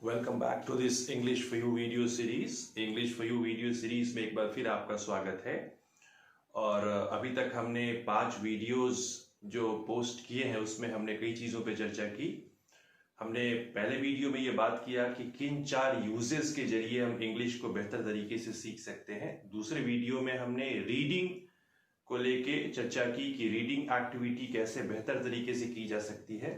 Welcome back to this English for you video series. English for you video series में एक बार फिर आपका स्वागत है। और अभी तक हमने 5 वीडियोस जो पोस्ट किए हैं उसमें हमने कई चीज़ों पे चर्चा की। हमने पहले वीडियो में ये बात किया कि किन 4 यूजेस के जरिए हम इंग्लिश को बेहतर तरीके से सीख सकते हैं। दूसरे वीडियो में हमने रीडिंग को लेके चर्चा की कि रीडिंग एक्टिविटी कैसे बेहतर तरीके से की जा सकती है।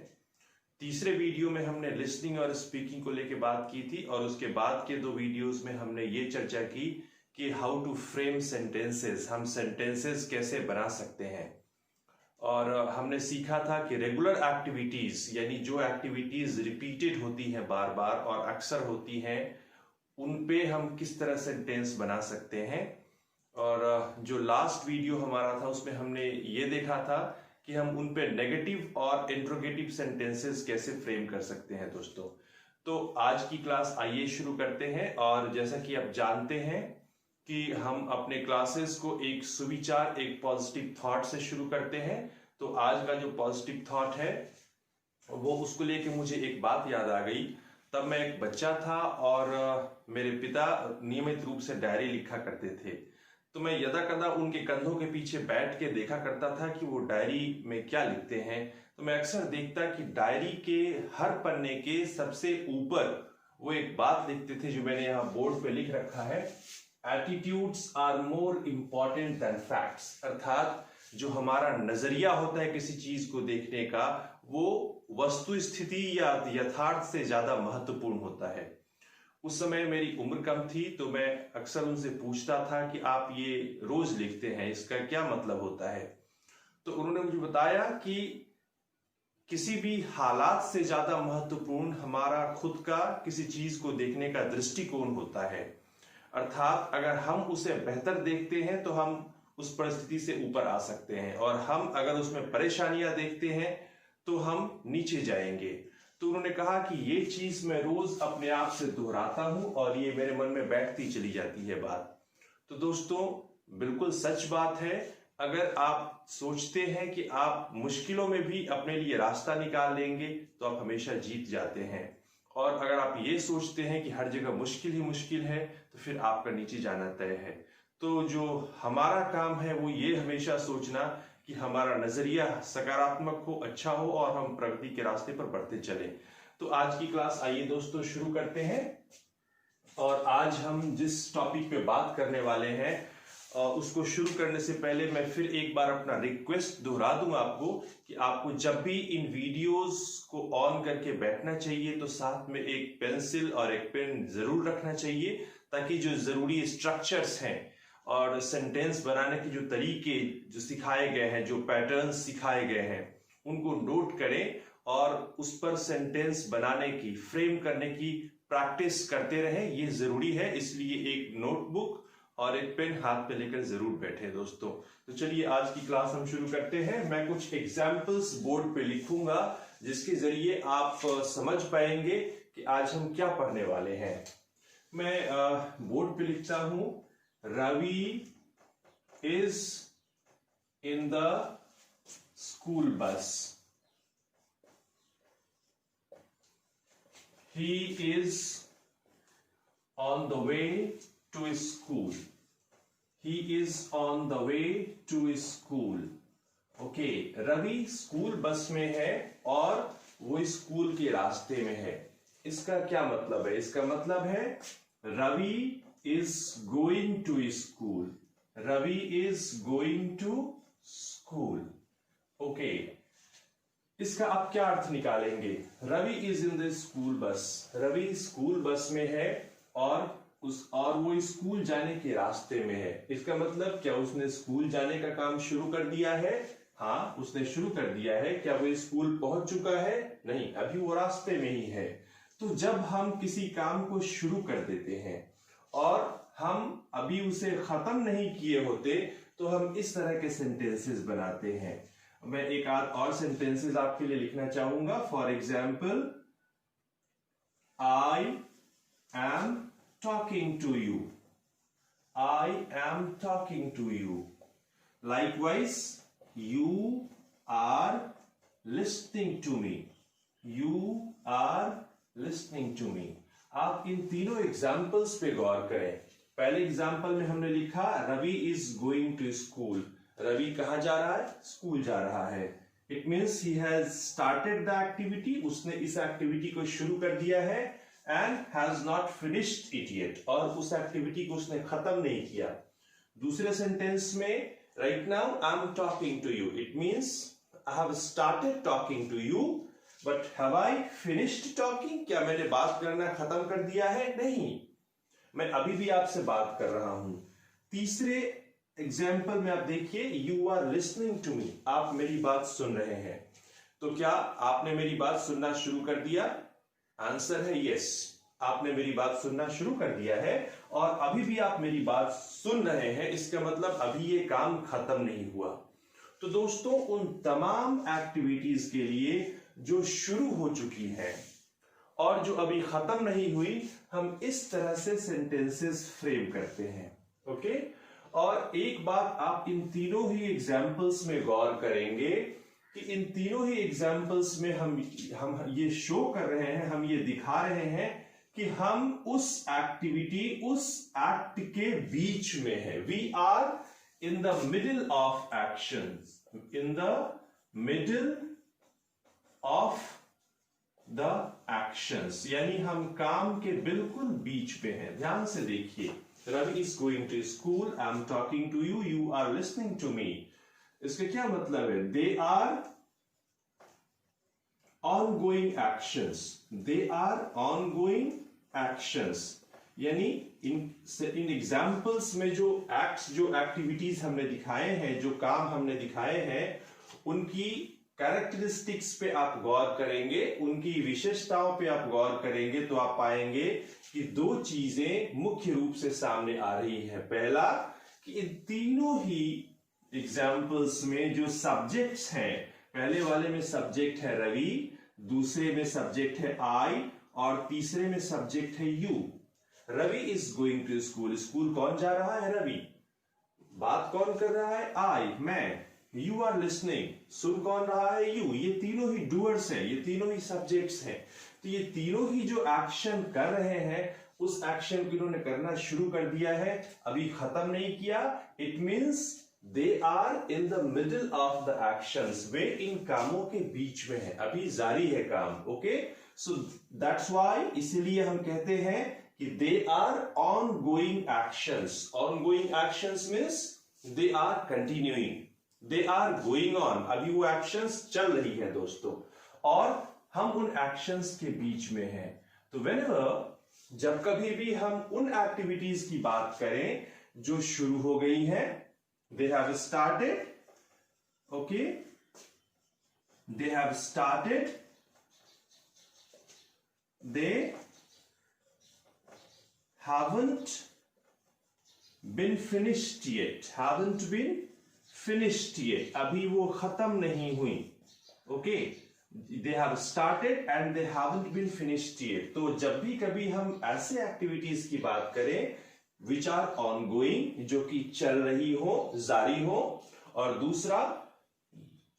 तीसरे वीडियो में हमने लिसनिंग और स्पीकिंग को लेके बात की थी और उसके बाद के 2 वीडियोस में हमने ये चर्चा की कि हाउ टू फ्रेम सेंटेंसेस, हम सेंटेंसेस कैसे बना सकते हैं। और हमने सीखा था कि रेगुलर एक्टिविटीज यानी जो एक्टिविटीज रिपीटेड होती हैं बार बार और अक्सर होती हैं उन पे हम किस तरह सेंटेंस बना सकते हैं। और जो लास्ट वीडियो हमारा था उसमें हमने ये देखा था कि हम उन पे नेगेटिव और इंट्रोगेटिव सेंटेंसेस कैसे फ्रेम कर सकते हैं दोस्तों। तो आज की क्लास आइए शुरू करते हैं। और जैसा कि आप जानते हैं कि हम अपने क्लासेस को एक सुविचार, एक पॉजिटिव थॉट से शुरू करते हैं। तो आज का जो पॉजिटिव थॉट है वो उसको लेके मुझे एक बात याद आ गई। तब मैं एक बच्चा था और मेरे पिता नियमित रूप से डायरी लिखा करते थे। तो मैं यदा कदा उनके कंधों के पीछे बैठ के देखा करता था कि वो डायरी में क्या लिखते हैं। तो मैं अक्सर देखता कि डायरी के हर पन्ने के सबसे ऊपर वो एक बात लिखते थे जो मैंने यहाँ बोर्ड पे लिख रखा है, attitudes are more important than facts. अर्थात जो हमारा नजरिया होता है किसी चीज को देखने का वो वस्तु स्थिति या यथार्थ से ज्यादा महत्वपूर्ण होता है। उस समय मेरी उम्र कम थी तो मैं अक्सर उनसे पूछता था कि आप ये रोज लिखते हैं, इसका क्या मतलब होता है। तो उन्होंने मुझे बताया कि किसी भी हालात से ज्यादा महत्वपूर्ण हमारा खुद का किसी चीज को देखने का दृष्टिकोण होता है। अर्थात अगर हम उसे बेहतर देखते हैं तो हम उस परिस्थिति से ऊपर आ सकते हैं और हम अगर उसमें परेशानियां देखते हैं तो हम नीचे जाएंगे। तो उन्होंने कहा कि ये चीज मैं रोज अपने आप से दोहराता हूं और ये मेरे मन में बैठती चली जाती है बात। तो दोस्तों बिल्कुल सच बात है। अगर आप सोचते हैं कि आप मुश्किलों में भी अपने लिए रास्ता निकाल लेंगे तो आप हमेशा जीत जाते हैं। और अगर आप ये सोचते हैं कि हर जगह मुश्किल ही मुश्किल है तो फिर आपका नीचे जाना तय है। तो जो हमारा काम है वो ये हमेशा सोचना कि हमारा नजरिया सकारात्मक हो, अच्छा हो और हम प्रगति के रास्ते पर बढ़ते चले। तो आज की क्लास आइए दोस्तों शुरू करते हैं। और आज हम जिस टॉपिक पे बात करने वाले हैं उसको शुरू करने से पहले मैं फिर एक बार अपना रिक्वेस्ट दोहरा दूं आपको कि आपको जब भी इन वीडियोस को ऑन करके बैठना चाहिए तो साथ में एक पेंसिल और एक पेन जरूर रखना चाहिए ताकि जो जरूरी स्ट्रक्चर्स हैं और सेंटेंस बनाने के जो तरीके जो सिखाए गए हैं, जो पैटर्न्स सिखाए गए हैं उनको नोट करें और उस पर सेंटेंस बनाने की, फ्रेम करने की प्रैक्टिस करते रहें। ये जरूरी है, इसलिए एक नोटबुक और एक पेन हाथ पे लेकर जरूर बैठे दोस्तों। तो चलिए आज की क्लास हम शुरू करते हैं। मैं कुछ एग्जाम्पल्स बोर्ड पे लिखूंगा जिसके जरिए आप समझ पाएंगे कि आज हम क्या पढ़ने वाले हैं। मैं बोर्ड पे लिखता हूं, Ravi is in the school bus. He is on the way to school. He is on the way to school. Okay, Ravi school bus में है और वो स्कूल के रास्ते में है। इसका क्या मतलब है? इसका मतलब है Ravi is going to school. Ravi is going to school. Okay. इसका आप क्या अर्थ निकालेंगे? Ravi is in the school bus. Ravi school bus में है और वो स्कूल जाने के रास्ते में है। इसका मतलब क्या उसने स्कूल जाने का काम शुरू कर दिया है? हाँ, उसने शुरू कर दिया है। क्या वो स्कूल पहुंच चुका है? नहीं, अभी वो रास्ते में ही है। तो जब हम किसी काम को शुरू कर देते हैं और हम अभी उसे खत्म नहीं किए होते तो हम इस तरह के सेंटेंसेस बनाते हैं। मैं एक आध और सेंटेंसेस आपके लिए लिखना चाहूंगा। For example, I am talking to you. I am talking to you. Likewise, you are listening to me. You are listening to me. आप इन तीनों एग्जाम्पल्स पे गौर करें। पहले एग्जाम्पल में हमने लिखा Ravi is going to school. Ravi कहां जा रहा है? स्कूल जा रहा है। It means he has started the activity, उसने इस एक्टिविटी को शुरू कर दिया है, and has not finished it yet, और उस एक्टिविटी को उसने खत्म नहीं किया। दूसरे सेंटेंस में right now I am talking to you, it means I have started talking to you but have I finished talking, क्या मैंने बात करना खत्म कर दिया है? नहीं, मैं अभी भी आपसे बात कर रहा हूं। तीसरे एग्जाम्पल में आप देखिए you are listening to me, आप मेरी बात सुन रहे हैं। तो क्या आपने मेरी बात सुनना शुरू कर दिया? आंसर है यस, आपने मेरी बात सुनना शुरू कर दिया है, और अभी भी आप मेरी बात सुन रहे हैं, इसका मतलब अभी ये काम खत्म नहीं हुआ। तो दोस्तों, उन तमाम एक्टिविटीज के लिए जो शुरू हो चुकी है और जो अभी खत्म नहीं हुई, हम इस तरह से सेंटेंसेस फ्रेम करते हैं। ओके, और एक बात आप इन तीनों ही एग्जाम्पल्स में गौर करेंगे कि इन तीनों ही एग्जाम्पल्स में हम ये शो कर रहे हैं, हम ये दिखा रहे हैं कि हम उस एक्टिविटी, उस एक्ट के बीच में है। We are in the middle of actions, in the middle of the actions, यानी हम काम के बिल्कुल बीच में हैं। ध्यान से देखिए, Ravi is going to school, I am talking to you, you are listening to me. इसका क्या मतलब है? They are ongoing actions, they are ongoing actions, यानी इन एग्जाम्पल्स में जो एक्ट्स, जो एक्टिविटीज हमने दिखाए हैं, जो काम हमने दिखाए हैं, उनकी कैरेक्टरिस्टिक्स पे आप गौर करेंगे, उनकी विशेषताओं पे आप गौर करेंगे, तो आप पाएंगे कि दो चीजें मुख्य रूप से सामने आ रही है। पहला कि इन तीनों ही एग्जाम्पल्स में जो सब्जेक्ट्स हैं, पहले वाले में सब्जेक्ट है रवि, दूसरे में सब्जेक्ट है आई, और तीसरे में सब्जेक्ट है you. Ravi is going to school, school कौन जा रहा है? रवि। बात कौन कर रहा है? आई, मैं। यू आर लिसनिंग, सुन कौन रहा है? यू। ये तीनों ही डूअर्स हैं, ये तीनों ही सब्जेक्ट्स हैं। तो ये तीनों ही जो एक्शन कर रहे हैं, उस एक्शन को इन्होंने करना शुरू कर दिया है, अभी खत्म नहीं किया। It means they are in the middle of the actions, वे इन कामों के बीच में है, अभी जारी है काम। ओके, सो दैट्स व्हाई, इसीलिए हम कहते हैं कि they are ongoing actions. Ongoing actions means they are continuing, they are going on, अभी वो एक्शंस चल रही है दोस्तों, और हम उन एक्शंस के बीच में हैं। तो व्हेनेवर, जब कभी भी हम उन एक्टिविटीज की बात करें जो शुरू हो गई हैं, they have started, okay, they have started, they haven't been finished yet, haven't been finished yet, अभी वो खत्म नहीं हुई। okay, they have started and they haven't been finished yet। तो जब भी कभी हम ऐसे एक्टिविटीज की बात करें which are ongoing, जो कि चल रही हो, जारी हो, और दूसरा,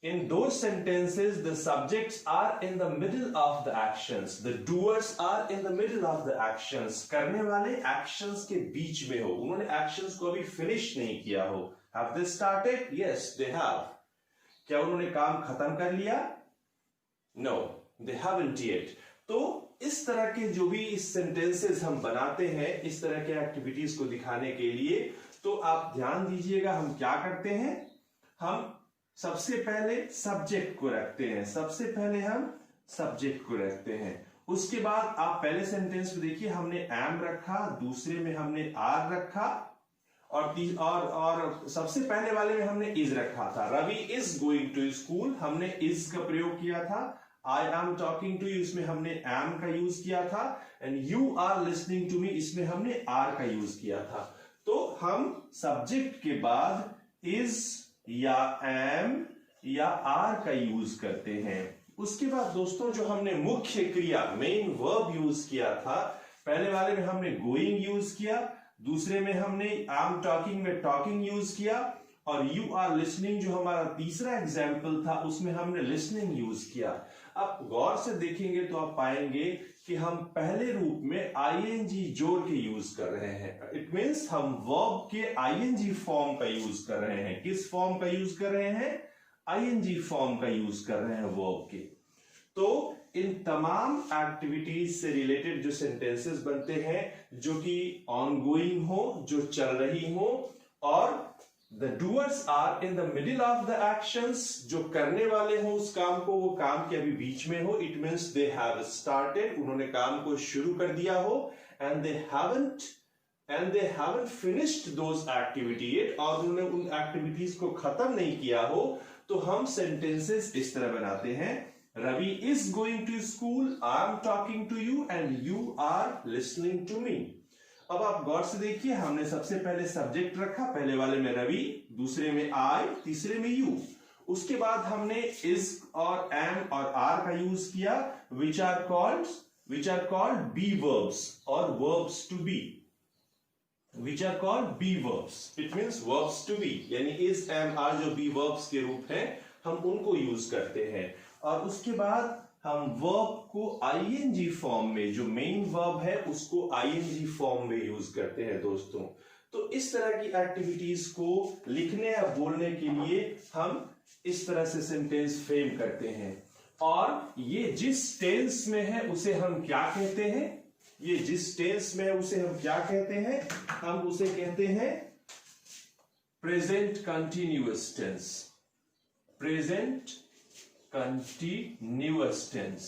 in those sentences the subjects are in the middle of the actions, the doers are in the middle of the actions, करने वाले actions के बीच में हो, उन्होंने actions को अभी finish नहीं किया हो। Have they started? Yes, they have। क्या उन्होंने काम खत्म कर लिया? No, they haven't yet। तो इस तरह के जो भी इस सेंटेंसेस हम बनाते हैं, इस तरह के एक्टिविटीज को दिखाने के लिए, तो आप ध्यान दीजिएगा हम क्या करते हैं। हम सबसे पहले सब्जेक्ट को रखते हैं, सबसे पहले हम सब्जेक्ट को रखते हैं। उसके बाद आप पहले सेंटेंस में देखिए, हमने एम रखा, दूसरे में हमने आर रखा, और सबसे पहले वाले में हमने इज रखा था। Ravi is going to school, हमने इज का प्रयोग किया था। I am talking to you, इसमें हमने एम का यूज किया था। And you are listening to me, इसमें हमने आर का यूज किया था। तो हम सब्जेक्ट के बाद इज या एम या आर का यूज करते हैं। उसके बाद दोस्तों, जो हमने मुख्य क्रिया, मेन वर्ब यूज किया था, पहले वाले में हमने गोइंग यूज किया, दूसरे में हमने आई एम टॉकिंग में टॉकिंग यूज किया, और यू आर लिसनिंग जो हमारा तीसरा एग्जाम्पल था उसमें हमने लिसनिंग यूज किया। अब गौर से देखेंगे तो आप पाएंगे कि हम पहले रूप में आईएनजी जोड़ के यूज कर रहे हैं। इट मींस हम वर्ब के आईएनजी फॉर्म का यूज कर रहे हैं। किस फॉर्म का यूज कर रहे हैं? आईएनजी फॉर्म का यूज कर रहे हैं वर्ब के। तो इन तमाम एक्टिविटीज से रिलेटेड जो सेंटेंसेस बनते हैं जो कि ऑनगोइंग हो, जो चल रही हो, और The doers are in the middle of the actions, जो करने वाले हो उस काम को, वो काम के अभी बीच में हो। It means they have started, उन्होंने काम को शुरू कर दिया हो, and they haven't finished those activity yet, और उन्होंने उन एक्टिविटीज को खत्म नहीं किया हो। तो हम सेंटेंसेस इस तरह बनाते हैं, Ravi is going to school, I am talking to you and you are listening to me। अब आप गौर से देखिए, हमने सबसे पहले सब्जेक्ट रखा, पहले वाले में रवि, दूसरे में आई, तीसरे में यू। उसके बाद हमने इज और एम और आर का यूज किया, which are called be verbs और verbs to be, which are called be verbs. It means verbs to be, यानी इज एम आर जो बी वर्ब्स के रूप हैं, हम उनको यूज करते हैं। और उसके बाद हम वर्ब को आईएनजी फॉर्म में, जो मेन वर्ब है उसको आईएनजी फॉर्म में यूज करते हैं दोस्तों। तो इस तरह की एक्टिविटीज को लिखने या बोलने के लिए हम इस तरह से सेंटेंस फ्रेम करते हैं। और ये जिस टेंस में है उसे हम क्या कहते हैं? ये जिस टेंस में है उसे हम क्या कहते हैं? हम उसे कहते हैं present continuous tense. Present continuous tense,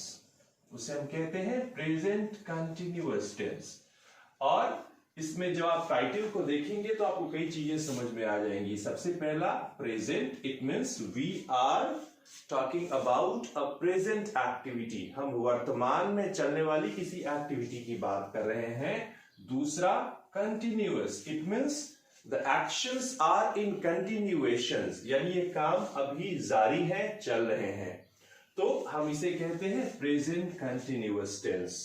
उसे हम कहते हैं प्रेजेंट कंटिन्यूअस टेंस। और इसमें जब आप टाइटल को देखेंगे तो आपको कई चीजें समझ में आ जाएंगी। सबसे पहला present, it means we are talking about a present activity, हम वर्तमान में चलने वाली किसी एक्टिविटी की बात कर रहे हैं। दूसरा continuous, it means The actions are in continuations, यानी ये काम अभी जारी है, चल रहे हैं, तो हम इसे कहते हैं प्रेजेंट कंटिन्यूअस टेंस।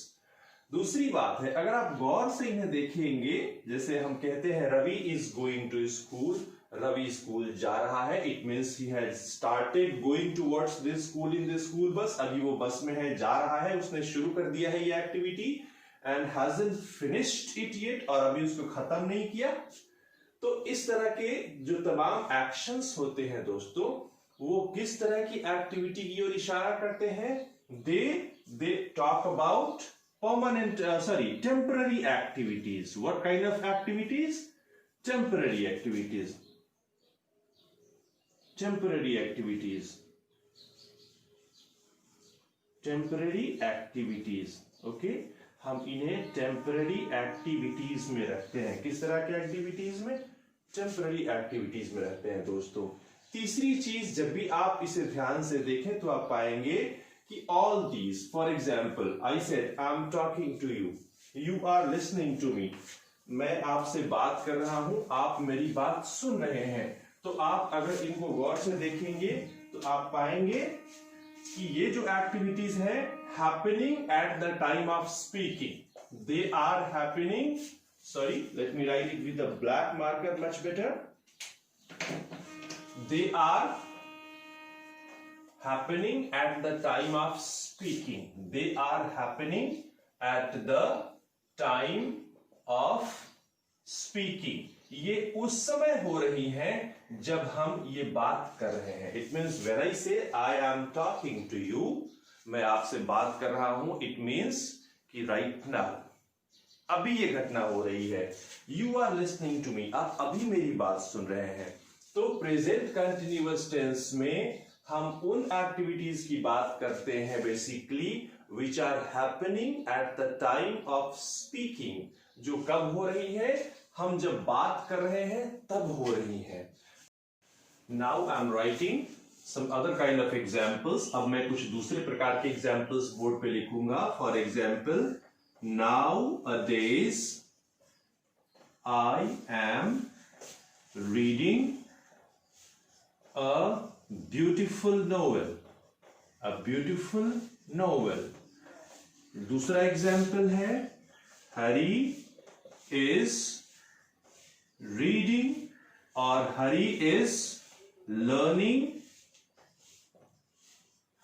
दूसरी बात है, अगर आप गौर से इन्हें देखेंगे, जैसे हम कहते हैं Ravi is going to school, Ravi school जा रहा है, it means he has started going towards this school in this school बस, अभी वो बस में है, जा रहा है, उसने शुरू कर दिया है ये activity, and hasn't finished it yet, और अभी उसको खत्म नहीं किया। तो इस तरह के जो तमाम एक्शंस होते हैं दोस्तों, वो किस तरह की एक्टिविटी की ओर इशारा करते हैं? They talk about temporary activities. What kind of activities? Temporary activities. Temporary activities, temporary activities, okay. हम इन्हें टेम्पररी एक्टिविटीज में रखते हैं। किस तरह के एक्टिविटीज में? टेम्पररी एक्टिविटीज में रखते हैं दोस्तों। तीसरी चीज, जब भी आप इसे ध्यान से देखें तो आप पाएंगे कि all these, for example I said I am talking to you, you are listening to me, मैं आपसे बात कर रहा हूं, आप मेरी बात सुन रहे हैं। तो आप अगर इनको गौर से देखेंगे तो आप पाएंगे कि ये जो एक्टिविटीज है happening at the time of speaking, they are happening, sorry, let me write it with a black marker much better, they are happening at the time of speaking, they are happening at the time of speaking, ये उस समय हो रही है जब हम ये बात कर रहे हैं। It means when I say I am talking to you, मैं आपसे बात कर रहा हूं, इट मीन्स कि राइट नाउ, अभी ये घटना हो रही है। You are listening to me, आप अभी मेरी बात सुन रहे हैं। तो प्रेजेंट कंटिन्यूअस टेंस में हम उन एक्टिविटीज की बात करते हैं basically which are happening at the time of speaking, जो कब हो रही है? हम जब बात कर रहे हैं तब हो रही है। Now I am writing some other kind of examples. अब मैं कुछ दूसरे प्रकार के एग्जाम्पल्स बोर्ड पे लिखूंगा। For example, nowadays I am reading a beautiful novel, a beautiful novel। दूसरा एग्जाम्पल है, Hari is reading और Hari is learning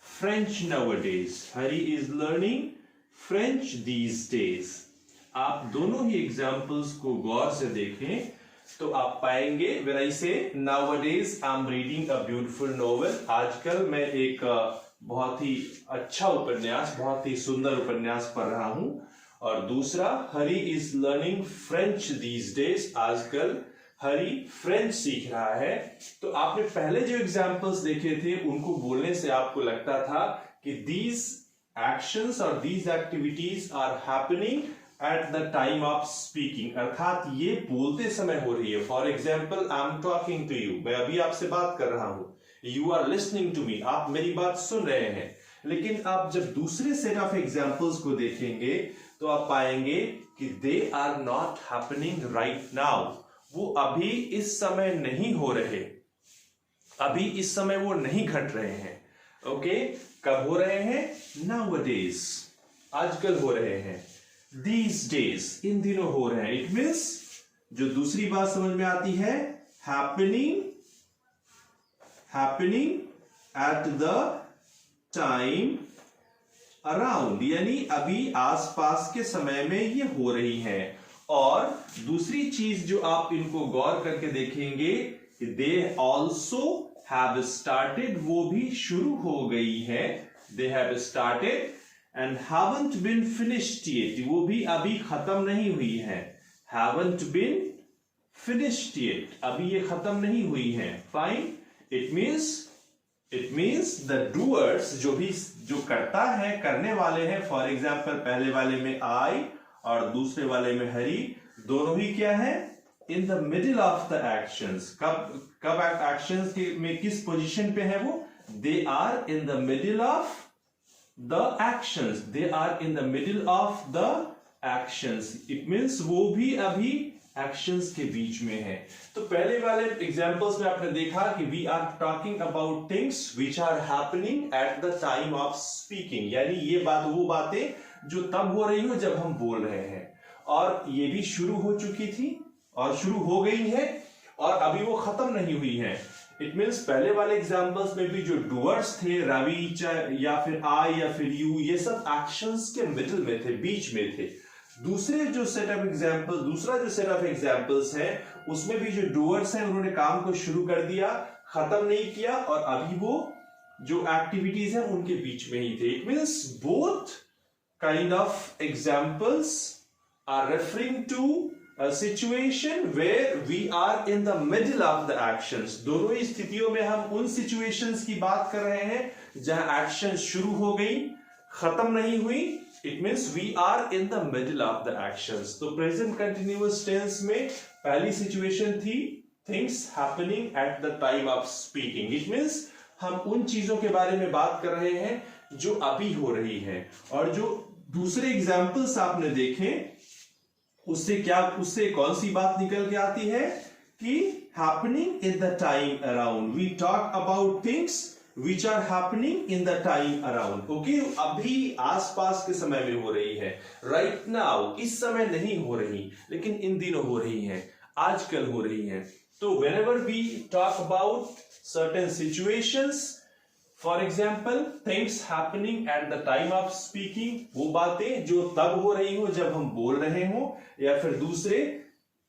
French nowadays. Hari is learning French these days. आप दोनों ही एग्जाम्पल्स को गौर से देखें तो आप पाएंगे व्हेन आई से nowadays I am reading a beautiful novel, आजकल मैं एक बहुत ही अच्छा उपन्यास, बहुत ही सुंदर उपन्यास पढ़ रहा हूं। और दूसरा, Hari is learning French these days, आजकल हरी फ्रेंच सीख रहा है। तो आपने पहले जो एग्जाम्पल्स देखे थे उनको बोलने से आपको लगता था कि दीज एक्शंस और these activities are happening at the time of speaking, अर्थात ये बोलते समय हो रही है। For example, I am talking to you, मैं अभी आपसे बात कर रहा हूं, you are listening to me, आप मेरी बात सुन रहे हैं। लेकिन आप जब दूसरे सेट ऑफ एग्जाम्पल्स को देखेंगे तो आप पाएंगे कि they are not happening right now, वो अभी इस समय नहीं हो रहे, अभी इस समय वो नहीं घट रहे हैं। ओके, कब हो रहे हैं? नाउअडेज, आजकल हो रहे हैं। These days, इन दिनों हो रहे हैं। इट मीन्स जो दूसरी बात समझ में आती है, happening at the time around, यानी अभी आसपास के समय में ये हो रही है। और दूसरी चीज जो आप इनको गौर करके देखेंगे, they also have started, वो भी शुरू हो गई है। they have started and haven't been finished yet, वो भी अभी खत्म नहीं हुई है। haven't been finished yet, अभी ये खत्म नहीं हुई है। fine, it means the doers, जो करता है, करने वाले हैं। फॉर एग्जाम्पल, पहले वाले में I और दूसरे वाले में हरी, दोनों ही क्या है? in the middle of the actions। कब एक्शंस में किस पोजीशन पे है वो? they are in the middle of the actions, they are in the middle of the actions, it means वो भी अभी actions के बीच में है। तो पहले वाले एग्जांपल्स में आपने देखा कि we are talking about things which are happening at the time of speaking, यानी ये वो बातें जो तब हो रही हो जब हम बोल रहे हैं, और ये भी शुरू हो चुकी थी और शुरू हो गई है और अभी वो खत्म नहीं हुई है। इट मीन्स पहले वाले एग्जाम्पल्स में भी जो डूअर्स थे, रवि या फिर आई या फिर यू, ये सब एक्शंस के मिडिल में थे, बीच में थे। दूसरा जो सेट ऑफ एग्जाम्पल्स है उसमें भी जो डूअर्स हैं उन्होंने काम को शुरू कर दिया, खत्म नहीं किया, और अभी वो जो एक्टिविटीज हैं उनके बीच में ही थे। It means both kind of examples are referring to a situation where we are in the middle of the actions। दोनों ही स्थितियों में हम उन situations की बात कर रहे हैं जहां एक्शन शुरू हो गई, खत्म नहीं हुई। It means we are in the middle of the actions। तो present continuous tense में पहली situation थी things happening at the time of speaking। It means हम उन चीजों के बारे में बात कर रहे हैं जो अभी हो रही है। और जो दूसरे एग्जाम्पल्स आपने देखे उससे कौन सी बात निकल के आती है कि happening in the time around, we talk about things which are happening in the time around। okay, अभी आसपास के समय में हो रही है, right now, इस समय नहीं हो रही, लेकिन इन दिनों हो रही है, आजकल हो रही है। तो whenever we talk about certain situations, for example things happening at the time of speaking, वो बातें जो तब हो रही हो जब हम बोल रहे हो, या फिर दूसरे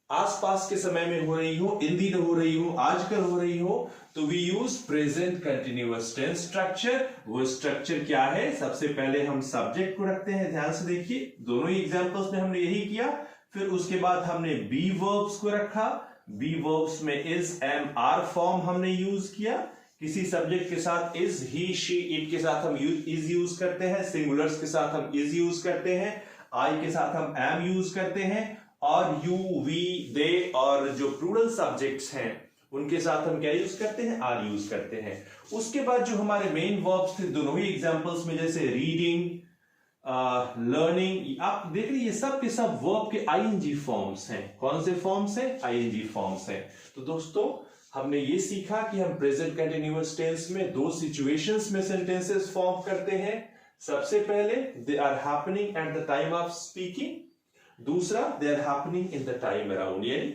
आसपास के समय में हो रही हो, इन दिनों हो रही हो, आजकल हो रही हो, तो we use present continuous tense structure. वो स्ट्रक्चर क्या है? सबसे पहले हम सब्जेक्ट को रखते हैं, ध्यान से देखिए, दोनों ही एग्जाम्पल्स में हमने यही किया। फिर उसके बाद हमने बी वर्ब्स को रखा, बी वर्ब्स में इज, एम, आर फॉर्म हमने यूज किया। किसी सब्जेक्ट के साथ इज, ही, शी, इट के साथ हम इज यूज करते हैं, सिंगुलर्स के साथ हम इज यूज करते हैं, आई के साथ हम एम यूज करते हैं, और यू, वी, दे, और जो प्लूरल सब्जेक्ट्स हैं उनके साथ हम क्या यूज करते हैं? आर यूज करते हैं। उसके बाद जो हमारे मेन वर्ब्स थे दोनों ही एग्जांपल्स में, जैसे रीडिंग, लर्निंग, आप देख लीजिए सब के सब वर्ब के आईएनजी फॉर्म्स हैं। कौन से फॉर्म्स हैं? आईएनजी फॉर्म्स हैं। तो दोस्तों हमने ये सीखा कि हम प्रेजेंट कंटिन्यूअस टेंस में दो सिचुएशंस में सेंटेंसेस फॉर्म करते हैं। सबसे पहले they are happening at the time of speaking, दूसरा they are happening in the time around, यानी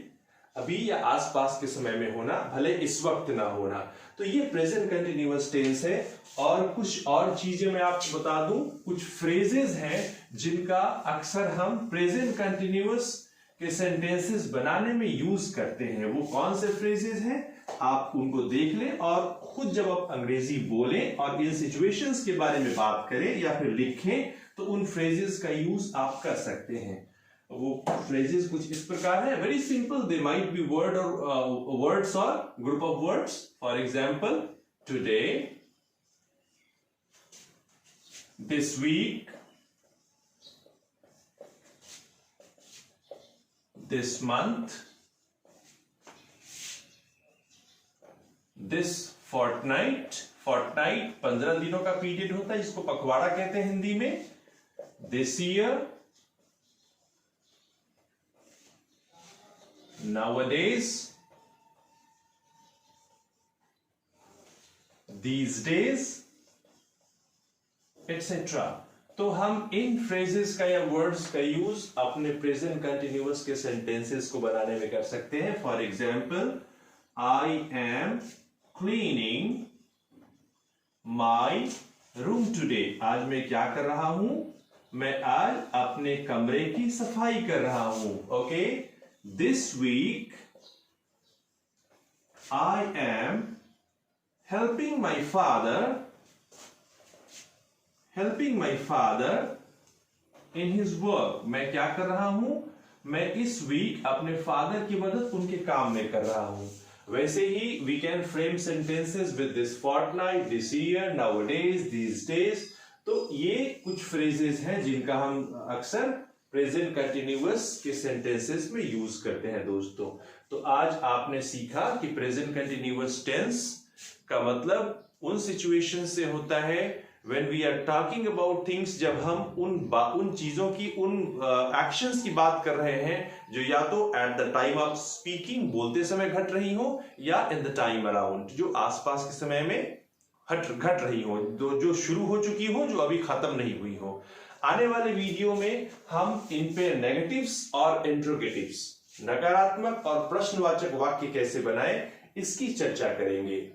अभी या आसपास के समय में होना, भले इस वक्त ना होना। तो ये प्रेजेंट कंटिन्यूअस टेंस है। और कुछ और चीजें मैं आपको बता दूं, कुछ फ्रेजेस हैं जिनका अक्सर हम प्रेजेंट कंटिन्यूअस के सेंटेंसेस बनाने में यूज करते हैं। वो कौन से फ्रेजेस हैं, आप उनको देख लें और खुद जब आप अंग्रेजी बोलें और इन सिचुएशंस के बारे में बात करें या फिर लिखें तो उन फ्रेजेस का यूज आप कर सकते हैं। वो फ्रेजेस कुछ इस प्रकार है, very simple, they might be word और वर्ड्स और group of words. For example, today, this week, this month, this fortnight, fortnight 15 दिनों का पीरियड होता है, इसको पखवाड़ा कहते हैं हिंदी में। this year, nowadays, these days, etc. तो हम इन फ्रेजेस का या वर्ड्स का यूज अपने प्रेजेंट कंटिन्यूअस के सेंटेंसेस को बनाने में कर सकते हैं। For example, I M cleaning my room today. आज मैं क्या कर रहा हूं, मैं आज अपने कमरे की सफाई कर रहा हूं। Okay, this week I am helping my father in his work। मैं क्या कर रहा हूं, मैं इस वीक अपने फादर की मदद उनके काम में कर रहा हूं। वैसे ही we can frame sentences with this fortnight, this year, nowadays, these days। तो ये कुछ फ्रेजेस हैं जिनका हम अक्सर प्रेजेंट कंटिन्यूअस के सेंटेंसेस में यूज करते हैं दोस्तों। तो आज आपने सीखा कि प्रेजेंट कंटिन्यूअस टेंस का मतलब उन सिचुएशन से होता है when we are talking about things, जब हम उन चीजों की, उन एक्शंस की बात कर रहे हैं जो या तो eight the time of speaking, बोलते समय घट रही हो, या इन द टाइम अराउंड, जो आसपास के समय में घट रही हो, जो शुरू हो चुकी हो, जो अभी खत्म नहीं हुई हो। आने वाले वीडियो में हम इन पे नेगेटिव्स और इंट्रोगेटिव्स, नकारात्मक और प्रश्नवाचक वाक्य कैसे बनाएं, इसकी चर्चा करेंगे।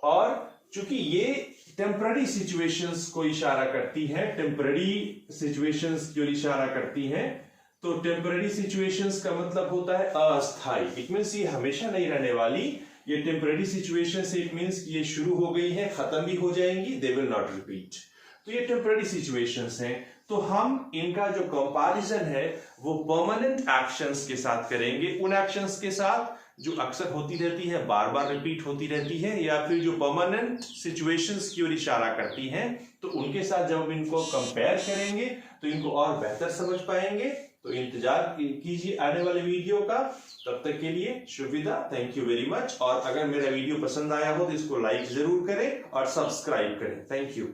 और चूंकि ये टेम्पररी सिचुएशंस को इशारा करती है, टेम्पररी सिचुएशंस की ओर इशारा करती हैं, तो टेम्पररी सिचुएशंस का मतलब होता है अस्थायी। इट मींस ये हमेशा नहीं रहने वाली। ये टेम्पररी सिचुएशंस, इट मींस ये शुरू हो गई है, खत्म भी हो जाएंगी, दे विल नॉट रिपीट। तो ये टेम्पररी सिचुएशंस हैं। तो हम इनका जो कंपैरिजन है वो परमानेंट एक्शंस के साथ करेंगे, उन एक्शंस के साथ जो अक्सर होती रहती है, बार बार रिपीट होती रहती है, या फिर जो परमानेंट सिचुएशंस की ओर इशारा करती हैं, तो उनके साथ जब हम इनको कंपेयर करेंगे तो इनको और बेहतर समझ पाएंगे। तो इंतजार कीजिए आने वाले वीडियो का। तब तक के लिए शुभ विदा, थैंक यू वेरी मच। और अगर मेरा वीडियो पसंद आया हो तो इसको लाइक जरूर करें और सब्सक्राइब करें। Thank you.